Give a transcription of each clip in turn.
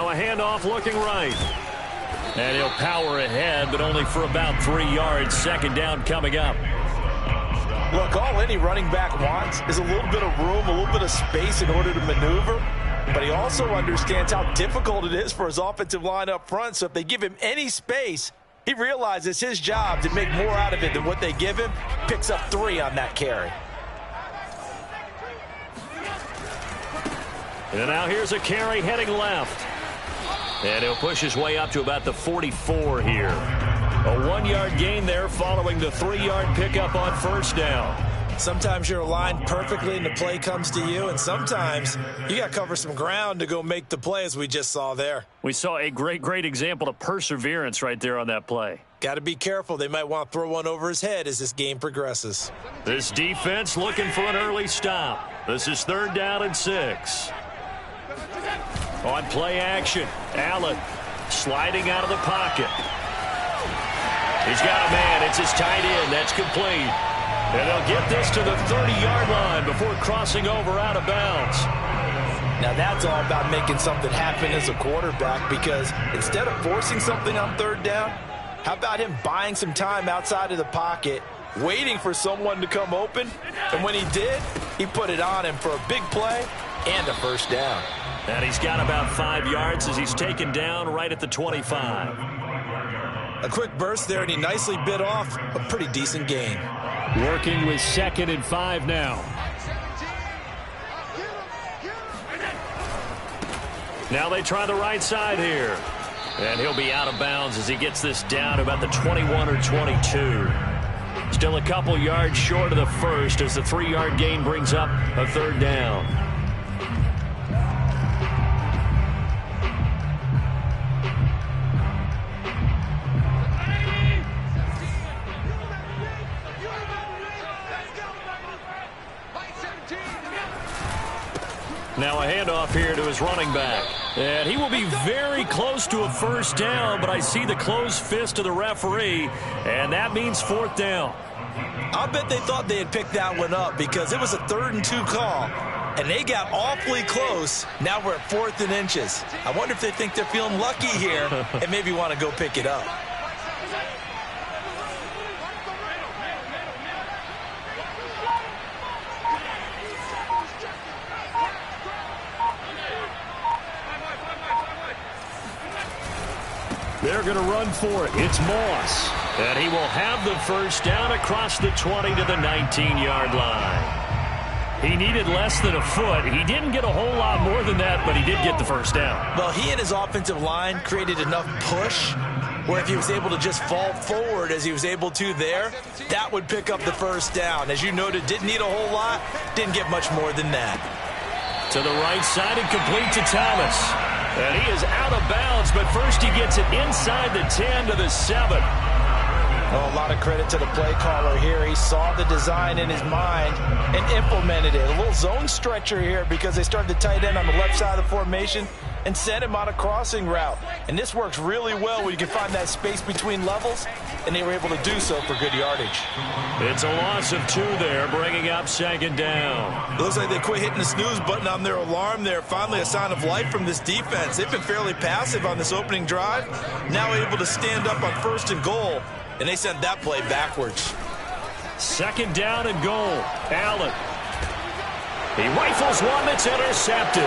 Now a handoff looking right. And he'll power ahead, but only for about 3 yards. Second down coming up. Look, all any running back wants is a little bit of room, a little bit of space in order to maneuver. But he also understands how difficult it is for his offensive line up front. So if they give him any space, he realizes his job to make more out of it than what they give him. Picks up 3 on that carry. And now here's a carry heading left. And he'll push his way up to about the 44 here. A 1-yard gain there following the 3-yard pickup on first down. Sometimes you're aligned perfectly and the play comes to you, and sometimes you got to cover some ground to go make the play, as we just saw there. We saw a great example of perseverance right there on that play. Got to be careful. They might want to throw one over his head as this game progresses. This defense looking for an early stop. This is 3rd down and 6. On play action, Allen sliding out of the pocket. He's got a man. It's his tight end. That's complete. And they'll get this to the 30-yard line before crossing over out of bounds. Now that's all about making something happen as a quarterback, because instead of forcing something on 3rd down, how about him buying some time outside of the pocket, waiting for someone to come open, and when he did, he put it on him for a big play and a first down. And he's got about 5 yards as he's taken down right at the 25. A quick burst there, and he nicely bit off a pretty decent gain. Working with 2nd and 5 now. Now they try the right side here. And he'll be out of bounds as he gets this down about the 21 or 22. Still a couple yards short of the first as the 3-yard gain brings up a 3rd down. Now a handoff here to his running back. And he will be very close to a first down, but I see the closed fist of the referee, and that means 4th down. I'll bet they thought they had picked that one up because it was a 3rd and 2 call, and they got awfully close. Now we're at 4th and inches. I wonder if they think they're feeling lucky here and maybe want to go pick it up. They're going to run for it. It's Moss. And he will have the first down across the 20 to the 19-yard line. He needed less than a foot. He didn't get a whole lot more than that, but he did get the first down. Well, he and his offensive line created enough push where if he was able to just fall forward as he was able to there, that would pick up the first down. As you noted, didn't need a whole lot, didn't get much more than that. To the right side and complete to Thomas. And he is out of bounds, but first he gets it inside the 10 to the 7. Oh, a lot of credit to the play caller here. He saw the design in his mind and implemented it. A little zone stretcher here because they started the tight end on the left side of the formation and sent him on a crossing route. And this works really well when you can find that space between levels, and they were able to do so for good yardage. It's a loss of 2 there, bringing up 2nd down. It looks like they quit hitting the snooze button on their alarm there. Finally a sign of life from this defense. They've been fairly passive on this opening drive. Now able to stand up on 1st and goal, and they sent that play backwards. 2nd down and goal. Allen. He rifles one that's intercepted.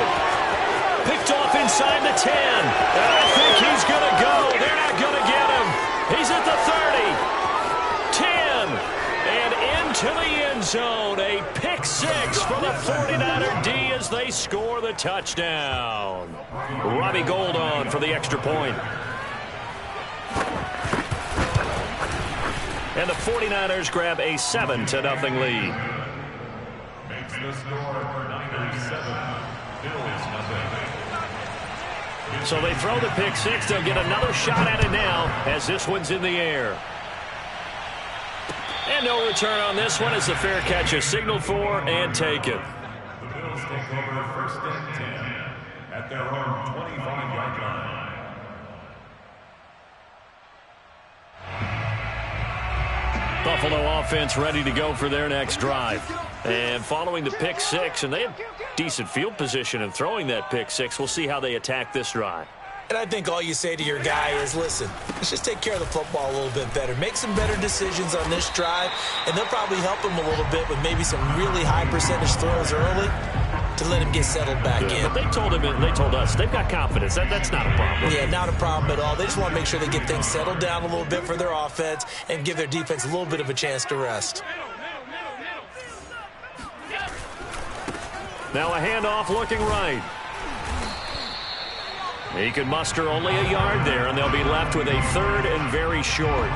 Picked off inside the 10. And I think he's going to go. They're not going to get him. He's at the 30. 10. And into the end zone. A pick 6 for the 49er D as they score the touchdown. Robbie Gould on for the extra point. And the 49ers grab a 7-0 lead. Makes the score Niners 7, Bills 0. So they throw the pick 6. They'll get another shot at it now as this one's in the air. And no return on this one as the fair catch is signaled for and taken. The Bills take over 1st and 10 at their own 25-yard line. Buffalo offense ready to go for their next drive. And following the pick 6, and they have decent field position in throwing that pick 6. We'll see how they attack this drive. And I think all you say to your guy is, listen, let's just take care of the football a little bit better. Make some better decisions on this drive, and they'll probably help him a little bit with maybe some really high percentage throws early to let him get settled back in. But they told him, and they told us, they've got confidence. That's not a problem. Yeah, not a problem at all. They just want to make sure they get things settled down a little bit for their offense and give their defense a little bit of a chance to rest. Now a handoff looking right. He can muster only a yard there, and they'll be left with a 3rd and very short.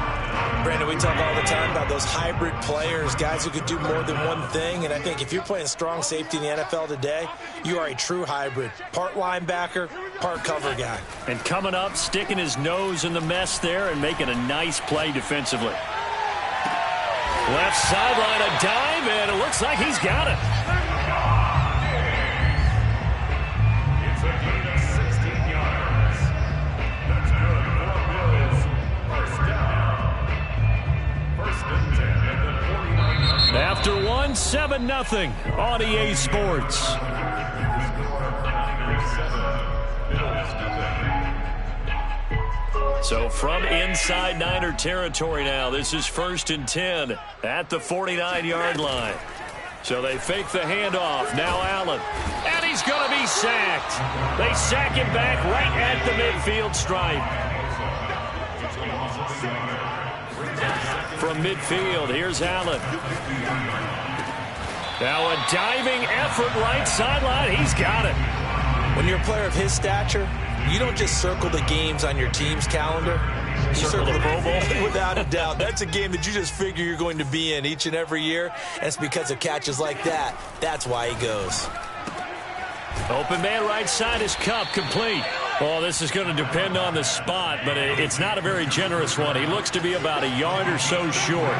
Brandon, we talk all the time about those hybrid players, guys who could do more than one thing, and I think if you're playing strong safety in the NFL today, you are a true hybrid. Part linebacker, part cover guy. And coming up, sticking his nose in the mess there and making a nice play defensively. Left sideline, a dive, and it looks like he's got it. After 1, 7-0 on EA Sports. So from inside Niner territory now, this is 1st and 10 at the 49-yard line. So they fake the handoff. Now Allen. And he's going to be sacked. They sack him back right at the midfield stripe. From midfield, here's Allen. Now a diving effort right sideline. He's got it. When you're a player of his stature, you don't just circle the games on your team's calendar. You circle the Pro Bowl. Without a doubt. That's a game that you just figure you're going to be in each and every year. And it's because of catches like that. That's why he goes. Open man right side is Cup, complete. Oh, this is going to depend on the spot, but it's not a very generous one. He looks to be about a yard or so short.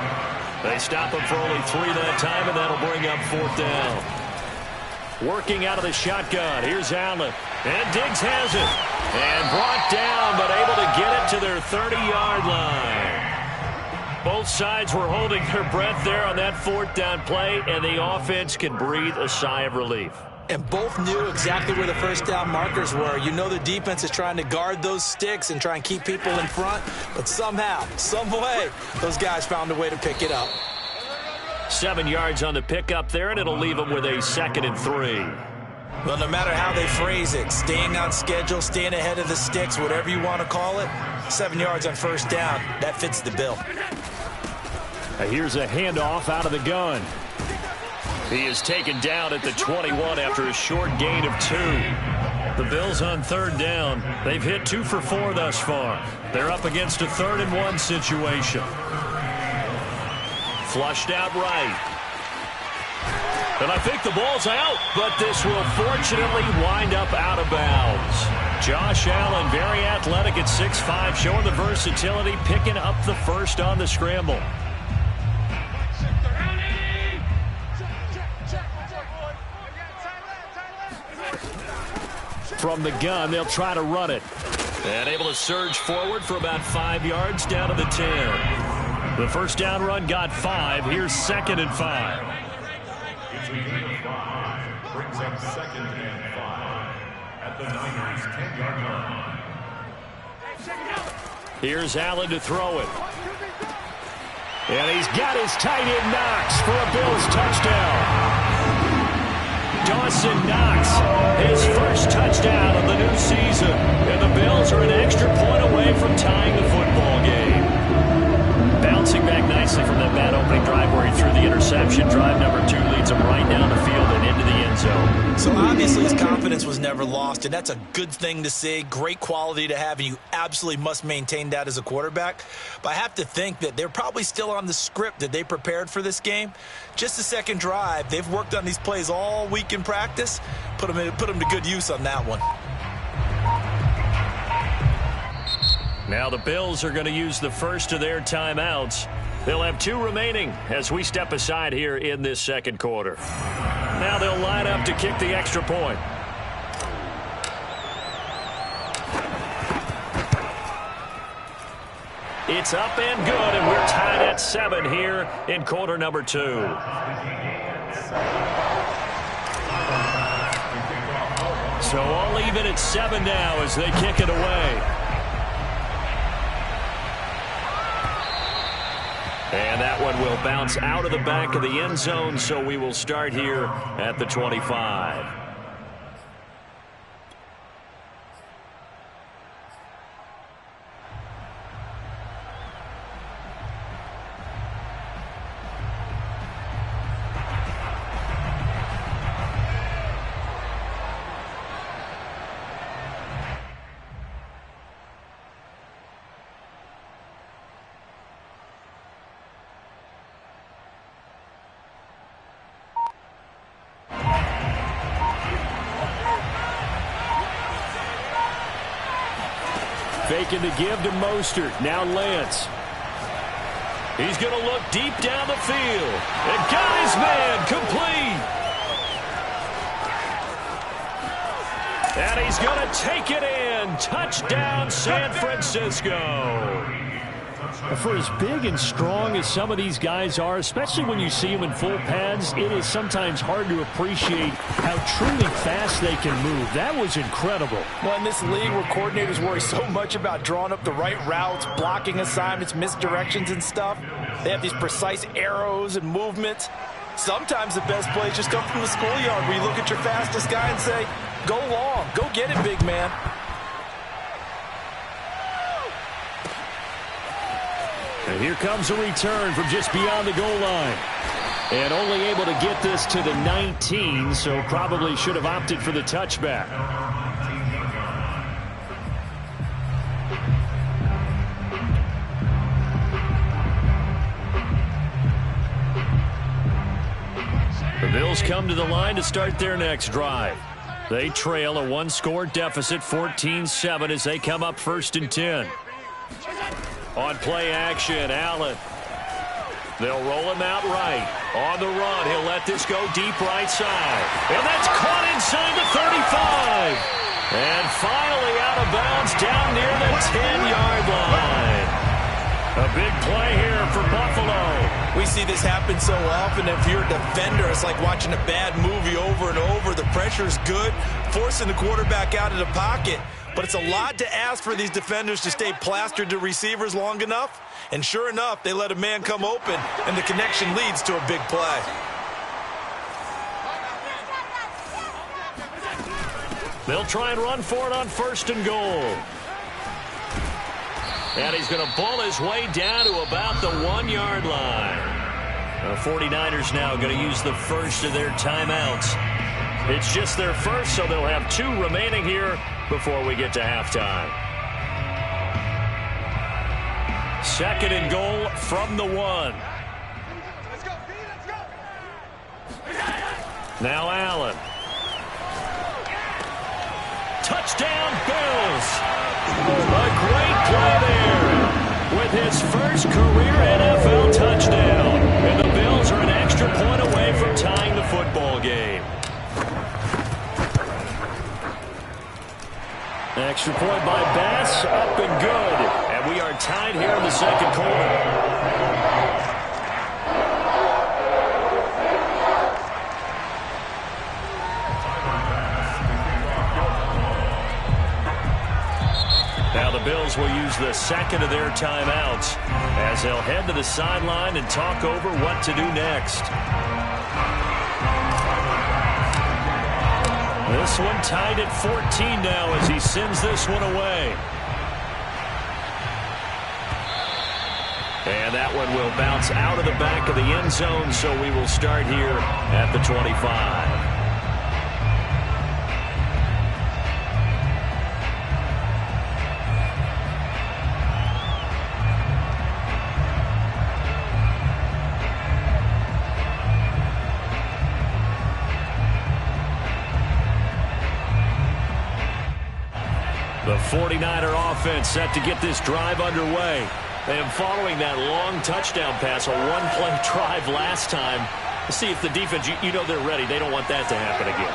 They stop him for only 3 that time, and that'll bring up 4th down. Working out of the shotgun. Here's Allen. And Diggs has it. And brought down, but able to get it to their 30-yard line. Both sides were holding their breath there on that 4th down play, and the offense can breathe a sigh of relief. And both knew exactly where the first down markers were. You know the defense is trying to guard those sticks and try and keep people in front, but somehow, some way, those guys found a way to pick it up. 7 yards on the pickup there, and it'll leave them with a 2nd and 3. Well, no matter how they phrase it, staying on schedule, staying ahead of the sticks, whatever you want to call it, 7 yards on first down, that fits the bill. Here's a handoff out of the gun. He is taken down at the 21 after a short gain of 2. The Bills on 3rd down. They've hit 2 for 4 thus far. They're up against a 3rd and 1 situation. Flushed out right. And I think the ball's out, but this will fortunately wind up out of bounds. Josh Allen, very athletic at 6'5", showing the versatility, picking up the first on the scramble. From the gun, they'll try to run it. And able to surge forward for about 5 yards down to the 10. The first down run got 5. Here's 2nd and 5. It's a gain of 5. Brings up 2nd and 5 at the Niners' 10-yard line. Here's Allen to throw it. And he's got his tight end Knox for a Bills touchdown. Dawson Knox, his first touchdown of the new season. And the Bills are an extra point away from tying the football game. Bouncing back nicely from that bad opening drive where he threw the interception. Drive number 2 leads him right down the field and into the end zone. So obviously his confidence was never lost, and that's a good thing to see. Great quality to have, and you absolutely must maintain that as a quarterback. But I have to think that they're probably still on the script that they prepared for this game. Just the second drive. They've worked on these plays all week in practice. Put them to good use on that one. Now the Bills are going to use the first of their timeouts. They'll have 2 remaining as we step aside here in this second quarter. Now they'll line up to kick the extra point. It's up and good, and we're tied at 7 here in quarter number 2. So all even at 7 now as they kick it away. And that one will bounce out of the back of the end zone, so we will start here at the 25. Faking the give to Mostert. Now Lance. He's going to look deep down the field. And got his man complete. And he's going to take it in. Touchdown, San Francisco. For as big and strong as some of these guys are, especially when you see them in full pads, it is sometimes hard to appreciate how truly fast they can move. That was incredible. Well, in this league where coordinators worry so much about drawing up the right routes, blocking assignments, misdirections and stuff, they have these precise arrows and movements. Sometimes the best plays just come from the schoolyard where you look at your fastest guy and say, go long, go get it, big man. And here comes a return from just beyond the goal line. And only able to get this to the 19, so probably should have opted for the touchback. The Bills come to the line to start their next drive. They trail a one-score deficit, 14-7, as they come up 1st and 10. On play action, Allen. They'll roll him out right. On the run, he'll let this go deep right side. And that's caught inside the 35. And finally out of bounds down near the 10-yard line. A big play here for Buffalo. We see this happen so often. If you're a defender, it's like watching a bad movie over and over. The pressure's good, forcing the quarterback out of the pocket. But it's a lot to ask for these defenders to stay plastered to receivers long enough. And sure enough, they let a man come open, and the connection leads to a big play. They'll try and run for it on 1st and goal. And he's going to ball his way down to about the 1-yard line. The 49ers now going to use the first of their timeouts. It's just their first, so they'll have 2 remaining here before we get to halftime. 2nd and goal from the 1. Let's go, B, let's go. Now Allen. Touchdown, Bills. A great play there with his first career NFL touchdown. And the Bills are an extra point away from tying the football game. Extra point by Bass, up and good. And we are tied here in the 2nd quarter. Now the Bills will use the 2nd of their timeouts as they'll head to the sideline and talk over what to do next. This one tied at 14 now as he sends this one away. And that one will bounce out of the back of the end zone, so we will start here at the 25. The 49er offense set to get this drive underway. And following that long touchdown pass, a one-play drive last time, to see if the defense, you know they're ready. They don't want that to happen again.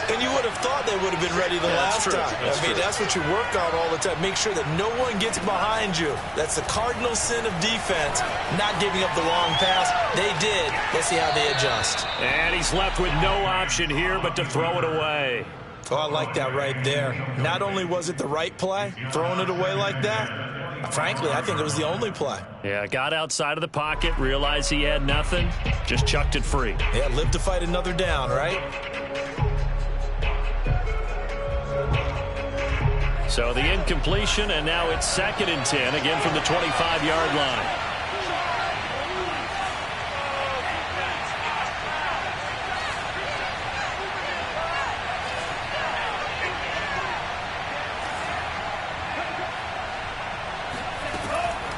And you would have thought they would have been ready the last time. That's what you work on all the time. Make sure that no one gets behind you. That's the cardinal sin of defense, not giving up the long pass. They did. Let's see how they adjust. And he's left with no option here but to throw it away. Oh, I like that right there. Not only was it the right play, throwing it away like that, frankly, I think it was the only play. Yeah, got outside of the pocket, realized he had nothing, just chucked it free. Yeah, live to fight another down, right? So the incompletion, and now it's 2nd and 10, again from the 25-yard line.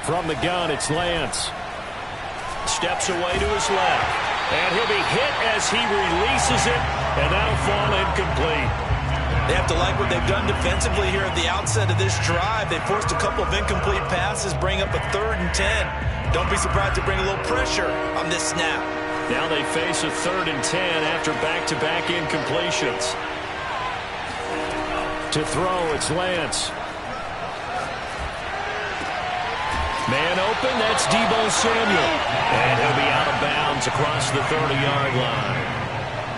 From the gun, it's Lance. Steps away to his left. And he'll be hit as he releases it, and that'll fall incomplete. They have to like what they've done defensively here at the outset of this drive. They forced a couple of incomplete passes, bring up a 3rd and 10. Don't be surprised to bring a little pressure on this snap. Now they face a 3rd and 10 after back-to-back incompletions. To throw, it's Lance. Man open, that's Deebo Samuel. And he'll be out of bounds across the 30-yard line.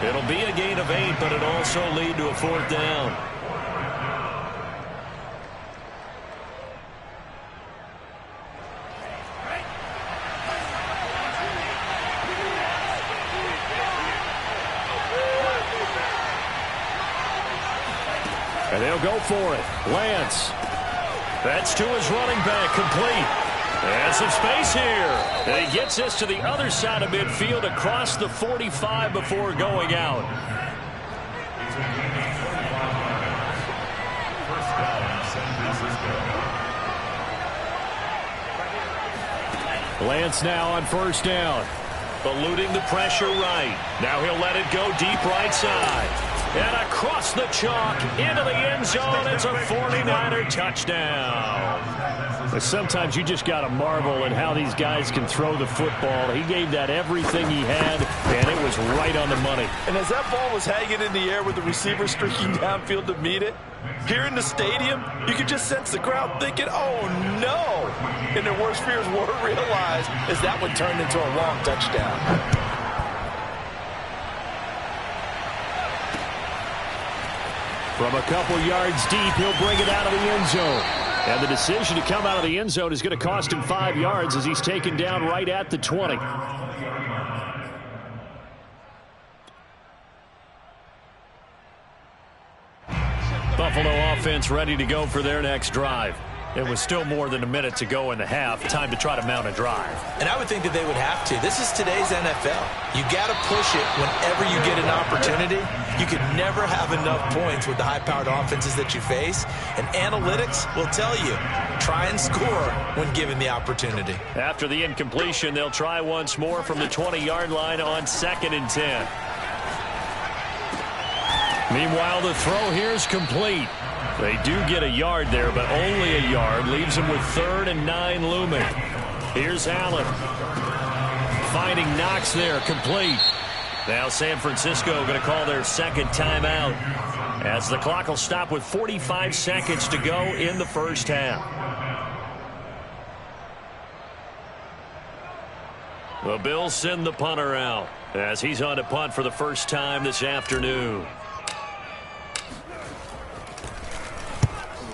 It'll be a gain of 8, but it'll also lead to a 4th down. And they'll go for it. Lance. That's to his running back, complete. And some space here. And he gets this to the other side of midfield across the 45 before going out. Lance now on 1st down. Eluding the pressure right. Now he'll let it go deep right side. And across the chalk into the end zone. It's a 49er touchdown. Sometimes you just got to marvel at how these guys can throw the football. He gave that everything he had, and it was right on the money. And as that ball was hanging in the air with the receiver streaking downfield to meet it, here in the stadium, you could just sense the crowd thinking, oh, no. And their worst fears were realized as that one turned into a long touchdown. From a couple yards deep, he'll bring it out of the end zone. And the decision to come out of the end zone is going to cost him 5 yards as he's taken down right at the 20. Buffalo offense ready to go for their next drive. It was still more than a minute to go in the half. Time to try to mount a drive. And I would think that they would have to. This is today's NFL. You got to push it whenever you get an opportunity. You could never have enough points with the high-powered offenses that you face. And analytics will tell you, try and score when given the opportunity. After the incompletion, they'll try once more from the 20-yard line on 2nd and 10. Meanwhile, the throw here is complete. They do get a yard there, but only a yard. Leaves them with 3rd and 9 looming. Here's Allen. Finding Knox there, complete. Now San Francisco going to call their 2nd timeout as the clock will stop with 45 seconds to go in the 1st half. The Bills send the punter out as he's on to punt for the first time this afternoon.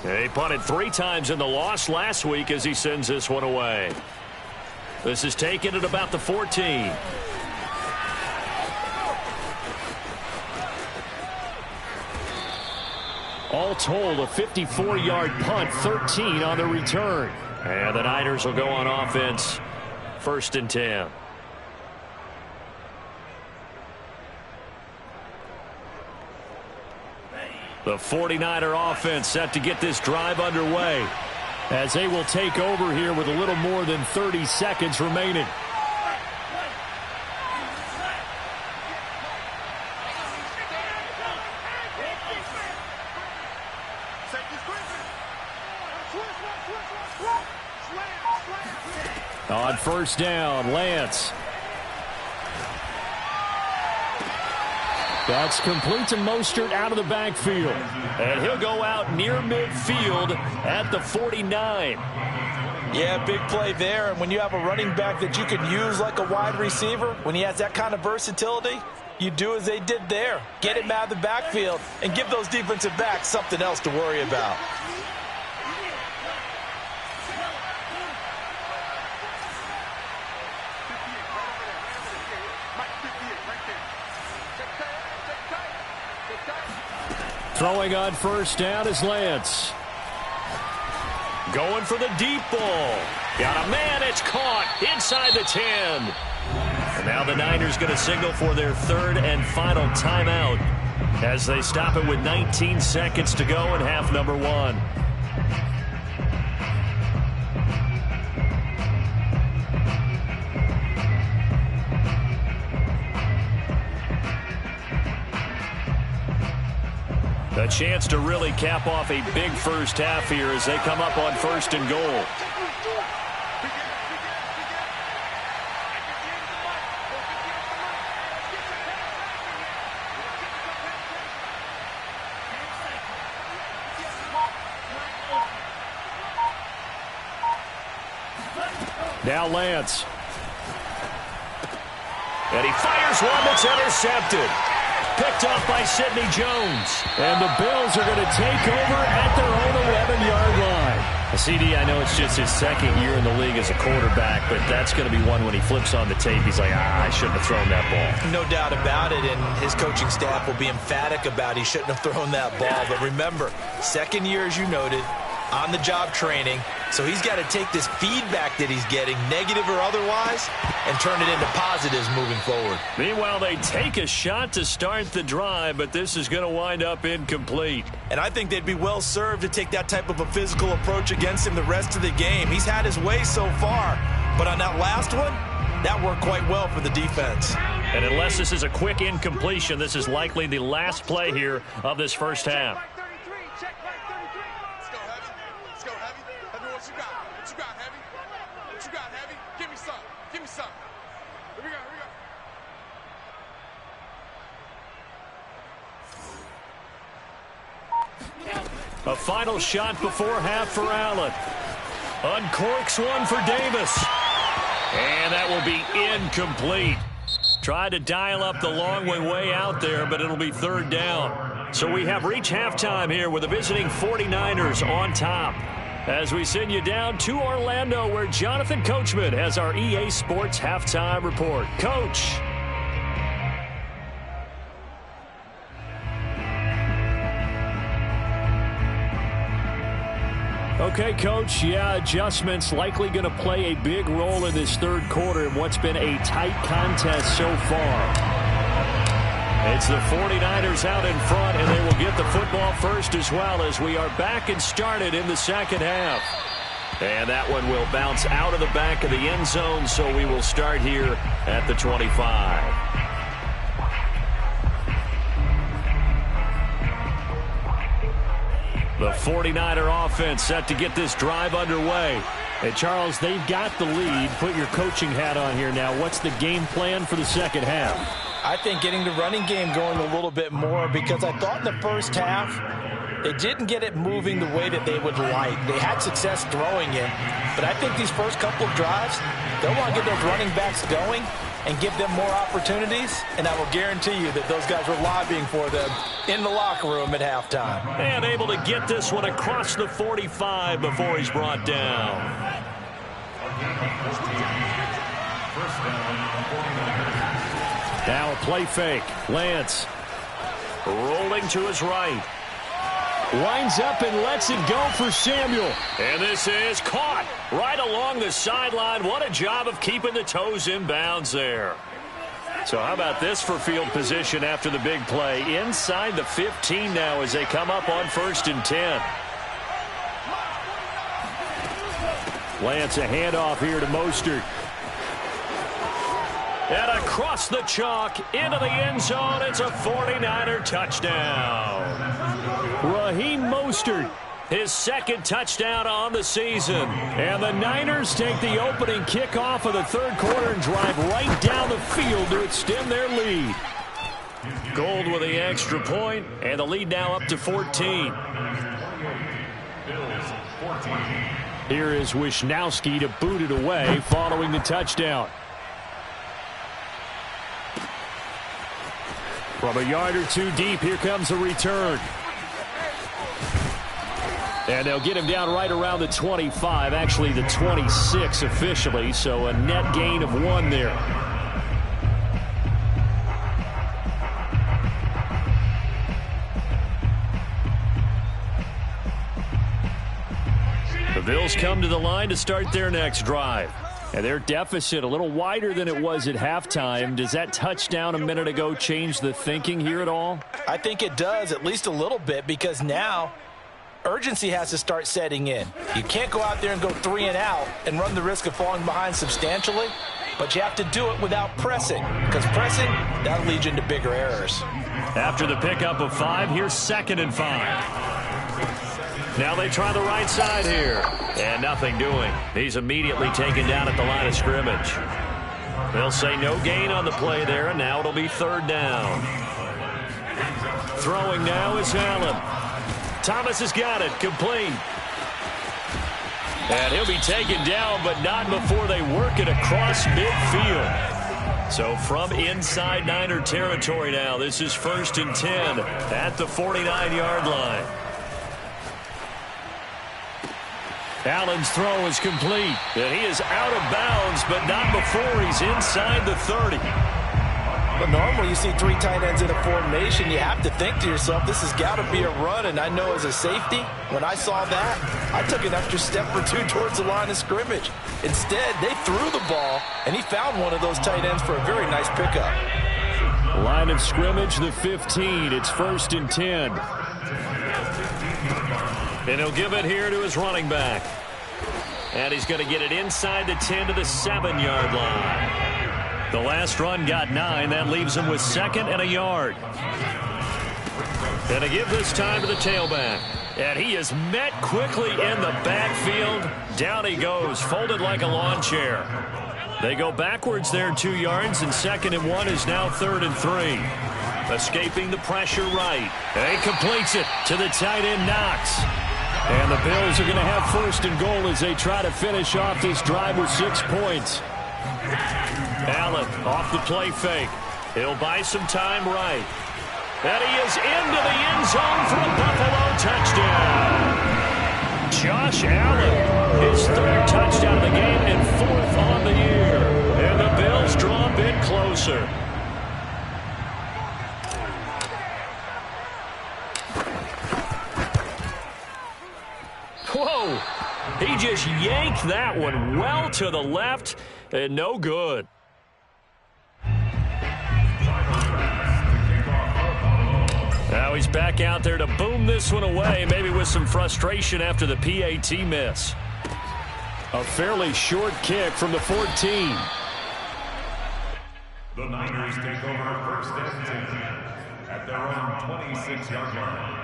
He punted 3 times in the loss last week as he sends this one away. This is taken at about the 14. All told, a 54-yard punt, 13 on the return. And the Niners will go on offense, 1st and 10. The 49er offense set to get this drive underway as they will take over here with a little more than 30 seconds remaining. On 1st down, Lance. That's complete to Mostert out of the backfield. And he'll go out near midfield at the 49. Yeah, big play there. And when you have a running back that you can use like a wide receiver, when he has that kind of versatility, You do as they did there. Get him out of the backfield and give those defensive backs something else to worry about. Throwing on first down is Lance. Going for the deep ball. Got a man, it's caught inside the 10. And now the Niners going to signal for their third and final timeout as they stop it with 19 seconds to go in half number 1. A chance to really cap off a big first half here as they come up on first and goal. Now Lance. And he fires one that's intercepted. Picked off by Sidney Jones. And the Bills are going to take over at their own 11-yard line. CD, I know it's just his second year in the league as a quarterback, but that's going to be one when he flips on the tape. He's like, I shouldn't have thrown that ball. No doubt about it, and his coaching staff will be emphatic about he shouldn't have thrown that ball. But remember, second year, as you noted, on-the-job training. So he's got to take this feedback that he's getting, negative or otherwise, and turn it into positives moving forward. Meanwhile, they take a shot to start the drive, but this is going to wind up incomplete. And I think they'd be well served to take that type of a physical approach against him the rest of the game. He's had his way so far, but on that last one, that worked quite well for the defense. And unless this is a quick incompletion, this is likely the last play here of this first half. A final shot before half for Allen. Uncorks one for Davis. And that will be incomplete. Tried to dial up the long way out there, but it'll be third down. So we have reached halftime here with the visiting 49ers on top. As we send you down to Orlando, where Jonathan Coachman has our EA Sports halftime report. Coach. Okay, Coach, adjustments likely going to play a big role in this third quarter in what's been a tight contest so far. It's the 49ers out in front, and they will get the football first as well as we are back and started in the second half. And that one will bounce out of the back of the end zone, so we will start here at the 25. The 49er offense set to get this drive underway. Hey, Charles, they've got the lead. Put your coaching hat on here now. What's the game plan for the second half? I think getting the running game going a little bit more, because I thought in the first half they didn't get it moving the way that they would like. They had success throwing it, but I think these first couple of drives, they'll want to get those running backs going and give them more opportunities, and I will guarantee you that those guys were lobbying for them in the locker room at halftime. And able to get this one across the 45 before he's brought down. Now a play fake. Lance rolling to his right. Winds up and lets it go for Samuel. And this is caught right along the sideline. What a job of keeping the toes in bounds there. So how about this for field position after the big play? Inside the 15 now as they come up on 1st and 10. Lance, a handoff here to Mostert. And across the chalk into the end zone. It's a 49er touchdown. Raheem Mostert, his second touchdown on the season. And the Niners take the opening kickoff of the third quarter and drive right down the field to extend their lead. Gold with the extra point, and the lead now up to 14. Here is Wisnowski to boot it away following the touchdown. From a yard or two deep, here comes a return. And they'll get him down right around the 25, actually the 26 officially, so a net gain of 1 there. The Bills come to the line to start their next drive. And their deficit a little wider than it was at halftime. Does that touchdown a minute ago change the thinking here at all? I think it does, at least a little bit, because now urgency has to start setting in. You can't go out there and go 3 and out and run the risk of falling behind substantially, but you have to do it without pressing, because pressing, that'll lead you into bigger errors. After the pickup of 5, here's 2nd and 5. Now they try the right side here, and nothing doing. He's immediately taken down at the line of scrimmage. They'll say no gain on the play there, and now it'll be 3rd down. Throwing now is Allen. Thomas has got it, complete. And he'll be taken down, but not before they work it across midfield. So from inside Niner territory now, this is 1st and 10 at the 49-yard line. Allen's throw is complete, and he is out of bounds, but not before he's inside the 30. But normally you see 3 tight ends in a formation, you have to think to yourself, this has got to be a run, and I know as a safety, when I saw that, I took an extra step or 2 towards the line of scrimmage. Instead, they threw the ball, and he found one of those tight ends for a very nice pickup. Line of scrimmage, the 15. It's 1st and 10. And he'll give it here to his running back. And he's going to get it inside the 10 to the 7-yard line. The last run got 9. That leaves him with 2nd and a yard. And to give this time to the tailback. And he is met quickly in the backfield. Down he goes, folded like a lawn chair. They go backwards there 2 yards, and 2nd and 1 is now 3rd and 3. Escaping the pressure right. And he completes it to the tight end, Knox. And the Bills are going to have 1st and goal as they try to finish off this drive with 6 points. Allen off the play fake. He'll buy some time right. And he is into the end zone for a Buffalo touchdown. Josh Allen, his 3rd touchdown of the game and 4th on the year. And the Bills draw a bit closer. Whoa! He just yanked that one well to the left, and no good. Now he's back out there to boom this one away, maybe with some frustration after the PAT miss. A fairly short kick from the 14. The Niners take over 1st and 10 at their own 26-yard line.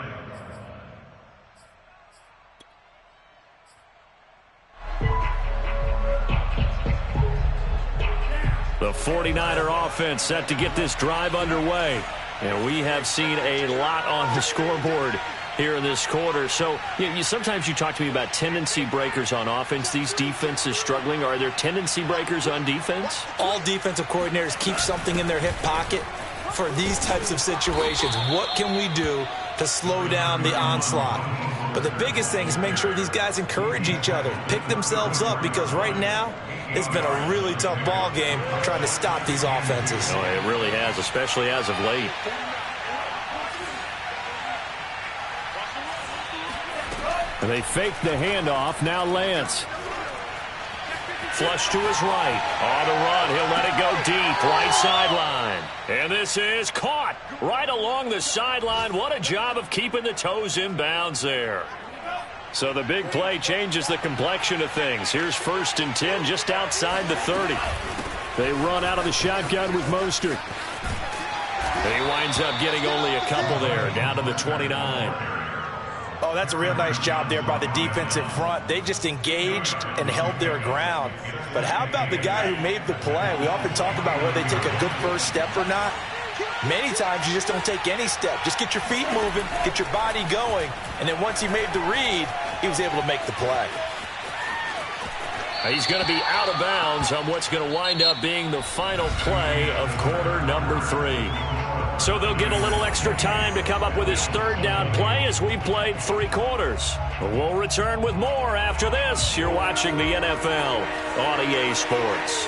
The 49er offense set to get this drive underway. And we have seen a lot on the scoreboard here in this quarter. So sometimes you talk to me about tendency breakers on offense. These defenses struggling. Are there tendency breakers on defense? All defensive coordinators keep something in their hip pocket for these types of situations. What can we do to slow down the onslaught? But the biggest thing is make sure these guys encourage each other, pick themselves up, because right now it's been a really tough ball game trying to stop these offenses. Oh, it really has, especially as of late. And they fake the handoff. Now Lance. Flush to his right. On the run, he'll let it go deep. Right sideline. And this is caught right along the sideline. What a job of keeping the toes in bounds there. So the big play changes the complexion of things. Here's 1st and 10 just outside the 30. They run out of the shotgun with Mostert. He winds up getting only a couple there, down to the 29. Oh, that's a real nice job there by the defensive front. They just engaged and held their ground. But how about the guy who made the play? We often talk about whether they take a good first step or not. Many times you just don't take any step. Just get your feet moving, get your body going, and then once he made the read, he was able to make the play. He's going to be out of bounds on what's going to wind up being the final play of quarter number 3. So they'll get a little extra time to come up with his third down play as we played 3 quarters. We'll return with more after this. You're watching the NFL on EA Sports.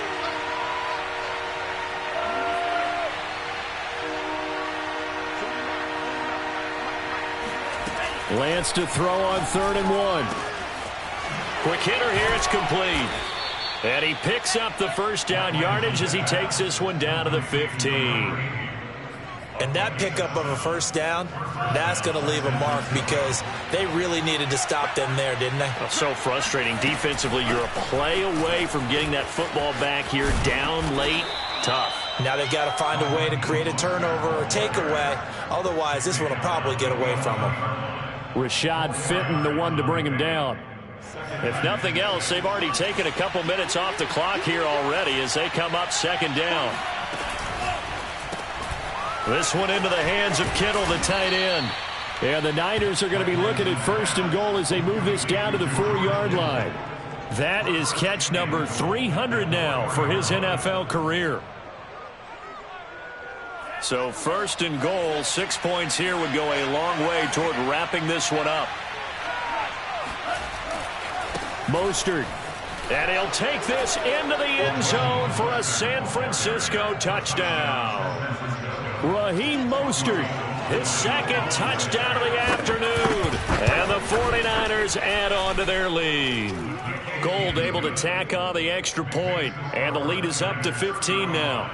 Lance to throw on 3rd and 1. Quick hitter here. It's complete. And he picks up the first down yardage as he takes this one down to the 15. And that pickup of a first down, that's going to leave a mark because they really needed to stop them there, didn't they? So frustrating. Defensively, you're a play away from getting that football back here down late. Tough. Now they've got to find a way to create a turnover or takeaway. Otherwise, this one will probably get away from them. Rashad Fenton, the one to bring him down. If nothing else, they've already taken a couple minutes off the clock here already as they come up 2nd down. This one into the hands of Kittle, the tight end. And the Niners are going to be looking at 1st and goal as they move this down to the 4-yard line. That is catch number 300 now for his NFL career. So 1st and goal, 6 points here would go a long way toward wrapping this one up. Mostert. And he'll take this into the end zone for a San Francisco touchdown. Raheem Mostert, his 2nd touchdown of the afternoon. And the 49ers add on to their lead. Gold able to tack on the extra point. And the lead is up to 15 now.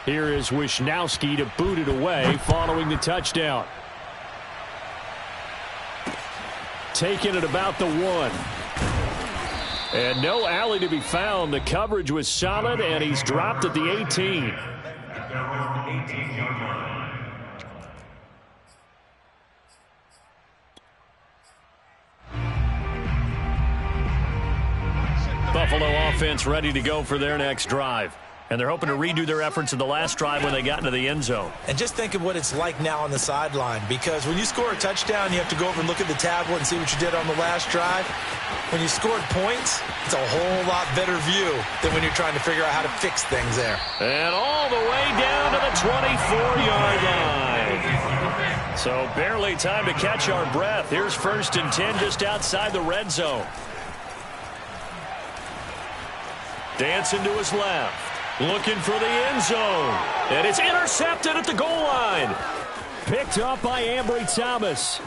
Here is Wisnowski to boot it away following the touchdown. Taking it about the 1. And no alley to be found. The coverage was solid, and he's dropped at the 18. Buffalo offense ready to go for their next drive. And they're hoping to redo their efforts in the last drive when they got into the end zone. And just think of what it's like now on the sideline, because when you score a touchdown, you have to go over and look at the tablet and see what you did on the last drive. When you scored points, it's a whole lot better view than when you're trying to figure out how to fix things there. And all the way down to the 24-yard line. So barely time to catch our breath. Here's 1st and 10 just outside the red zone. Dancing to his left. Looking for the end zone. And it's intercepted at the goal line. Picked up by Ambry Thomas.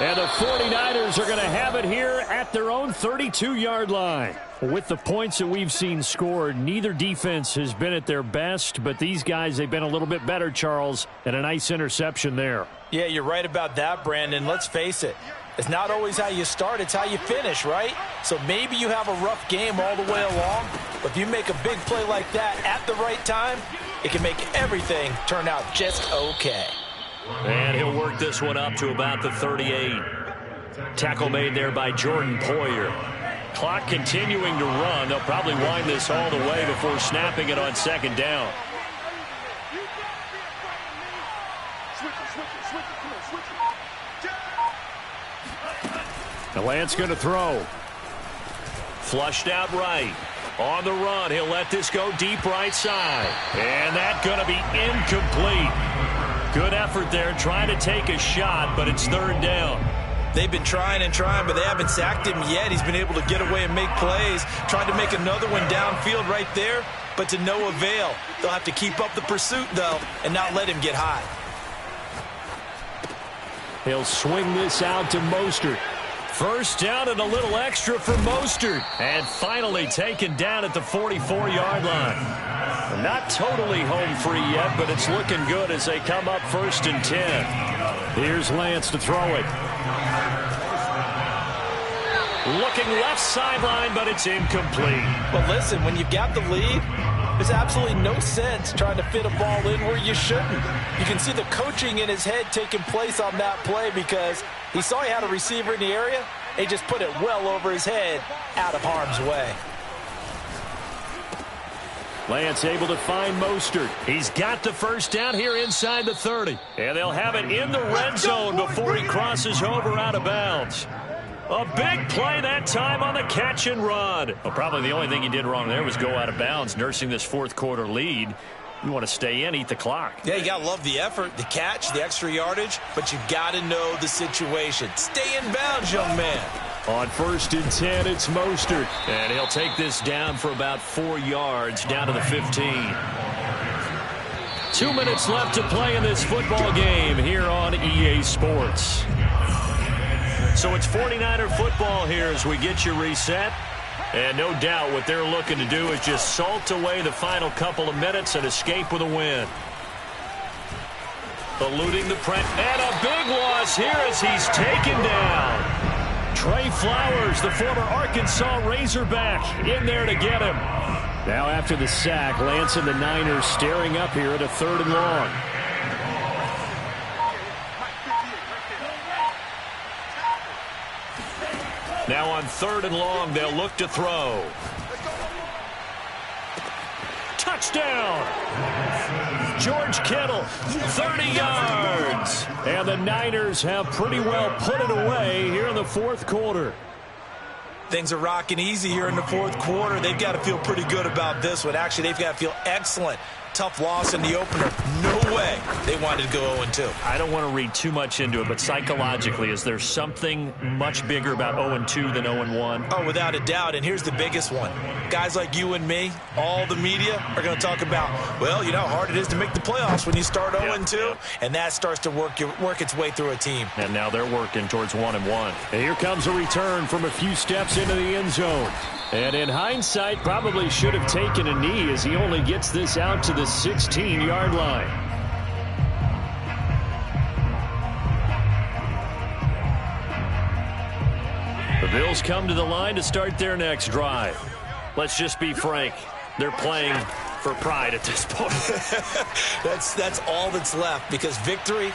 And the 49ers are going to have it here at their own 32-yard line. With the points that we've seen scored, neither defense has been at their best, but these guys, they've been a little bit better, Charles, and a nice interception there. Yeah, you're right about that, Brandon. Let's face it. It's not always how you start, it's how you finish, right? So maybe you have a rough game all the way along, but if you make a big play like that at the right time, it can make everything turn out just okay. And he'll work this one up to about the 38. Tackle made there by Jordan Poyer. Clock continuing to run. They'll probably wind this all the way before snapping it on 2nd down. Now Lance going to throw. Flushed out right. On the run, he'll let this go deep right side. And that's going to be incomplete. Good effort there, trying to take a shot, but it's 3rd down. They've been trying and trying, but they haven't sacked him yet. He's been able to get away and make plays. Tried to make another one downfield right there, but to no avail. They'll have to keep up the pursuit, though, and not let him get hot. He'll swing this out to Mostert. 1st down and a little extra for Mostert. And finally taken down at the 44-yard line. Not totally home free yet, but it's looking good as they come up 1st and 10. Here's Lance to throw it. Looking left sideline, but it's incomplete. Well, listen, when you've got the lead, there's absolutely no sense trying to fit a ball in where you shouldn't. You can see the coaching in his head taking place on that play because he saw he had a receiver in the area. He just put it well over his head, out of harm's way. Lance able to find Mostert. He's got the 1st down here inside the 30. And they'll have it in the red zone before he crosses over out of bounds. A big play that time on the catch and run. Well, probably the only thing he did wrong there was go out of bounds, nursing this fourth quarter lead. You want to stay in, eat the clock. Yeah, you got to love the effort, the catch, the extra yardage, but you got to know the situation. Stay in bounds, young man. On 1st and 10, it's Mostert. And he'll take this down for about 4 yards, down to the 15. 2 minutes left to play in this football game here on EA Sports. So it's 49er football here as we get you reset. And no doubt what they're looking to do is just salt away the final couple of minutes and escape with a win. Eluding the press. And a big loss here as he's taken down. Trey Flowers, the former Arkansas Razorback, in there to get him. Now after the sack, Lance and the Niners staring up here at a 3rd and long. Now on 3rd and long, they'll look to throw. Touchdown! George Kittle, 30 yards. And the Niners have pretty well put it away here in the 4th quarter. Things are rocking easy here in the 4th quarter. They've got to feel pretty good about this one. Actually, they've got to feel excellent. Tough loss in the opener. No way they wanted to go 0-2. I don't want to read too much into it, but psychologically, is there something much bigger about 0-2 than 0-1? Oh, without a doubt. And here's the biggest one. Guys like you and me, all the media, are going to talk about, well, you know how hard it is to make the playoffs when you start 0-2. And that starts to work its way through a team. And now they're working towards 1-1. And here comes a return from a few steps into the end zone. And in hindsight, probably should have taken a knee as he only gets this out to the 16-yard line. The Bills come to the line to start their next drive. Let's just be frank. They're playing for pride at this point. That's all that's left because victory,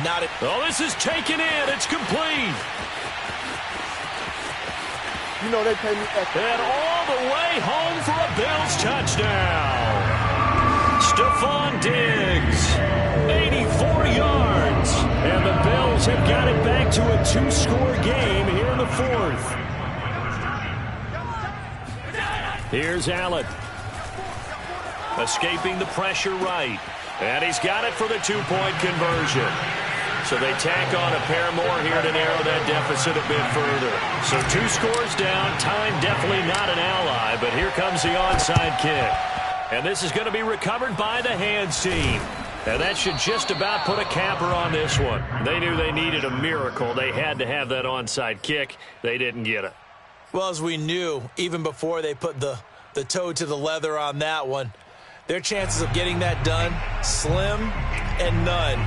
not it. Oh, this is taken in. It's complete. You know they pay me extra. And all the way home for a Bills touchdown. Stephon Diggs, 84 yards. And the Bills have got it back to a 2-score game here in the 4th. Here's Allen. Escaping the pressure right. And he's got it for the 2-point conversion. So they tack on a pair more here to narrow that deficit a bit further. So 2 scores down. Time definitely not an ally, but here comes the onside kick. And this is going to be recovered by the hands team. And that should just about put a capper on this one. They knew they needed a miracle. They had to have that onside kick. They didn't get it. Well, as we knew, even before they put the toe to the leather on that one, their chances of getting that done, slim and none.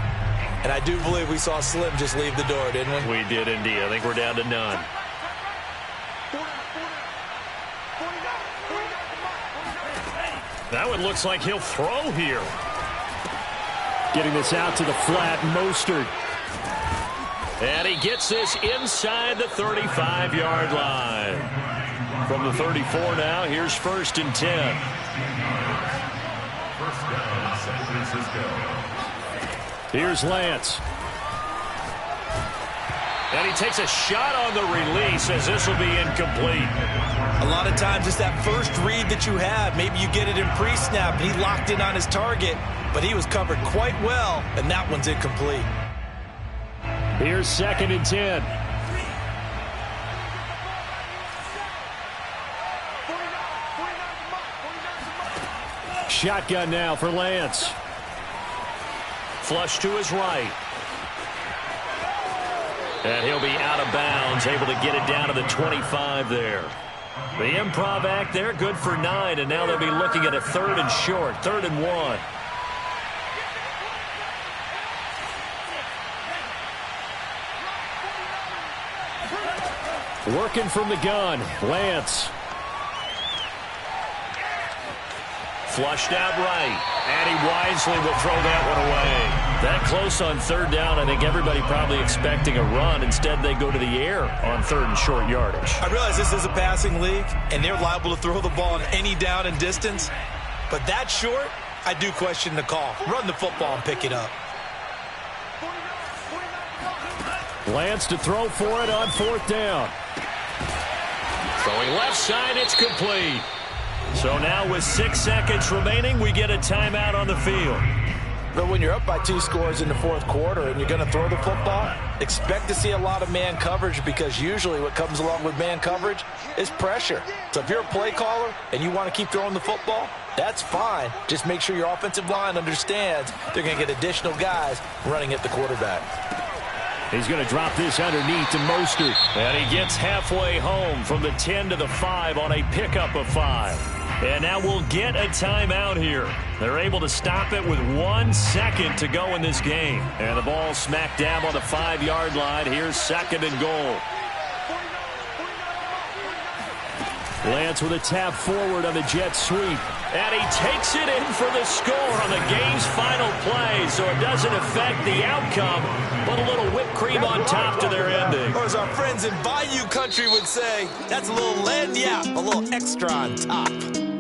And I do believe we saw Slim just leave the door, didn't we? We did indeed. I think we're down to none. That one looks like he'll throw here. Getting this out to the flat, Mostert. And he gets this inside the 35-yard line. From the 34 now, here's 1st and 10. First down, San Francisco. Here's Lance. And he takes a shot on the release as this will be incomplete. A lot of times it's that first read that you have. Maybe you get it in pre-snap. He locked in on his target, but he was covered quite well, and that one's incomplete. Here's 2nd and 10. Shotgun now for Lance. Flush to his right. And he'll be out of bounds, able to get it down to the 25 there. The improv act there, good for 9, and now they'll be looking at a 3rd and short, 3rd and 1. Working from the gun, Lance. Flushed out right, and he wisely will throw that one away. That close on 3rd down, I think everybody probably expecting a run. Instead, they go to the air on 3rd and short yardage. I realize this is a passing league, and they're liable to throw the ball on any down and distance. But that short, I do question the call. Run the football and pick it up. Lance to throw for it on 4th down. Throwing left side, it's complete. So now with 6 seconds remaining, we get a timeout on the field. But when you're up by 2 scores in the 4th quarter and you're going to throw the football, expect to see a lot of man coverage, because usually what comes along with man coverage is pressure. So if you're a play caller and you want to keep throwing the football, that's fine. Just make sure your offensive line understands they're going to get additional guys running at the quarterback. He's going to drop this underneath to Mostert. And he gets halfway home from the 10 to the 5 on a pickup of 5. And now we'll get a timeout here. They're able to stop it with 1 second to go in this game. And the ball smack dab on the 5-yard line. Here's 2nd and goal. Lance with a tap forward on the jet sweep. And he takes it in for the score on the game's final play. So it doesn't affect the outcome, but a little whipped cream on top to their ending. Or as our friends in Bayou Country would say, that's a little lagniappe, a little extra on top.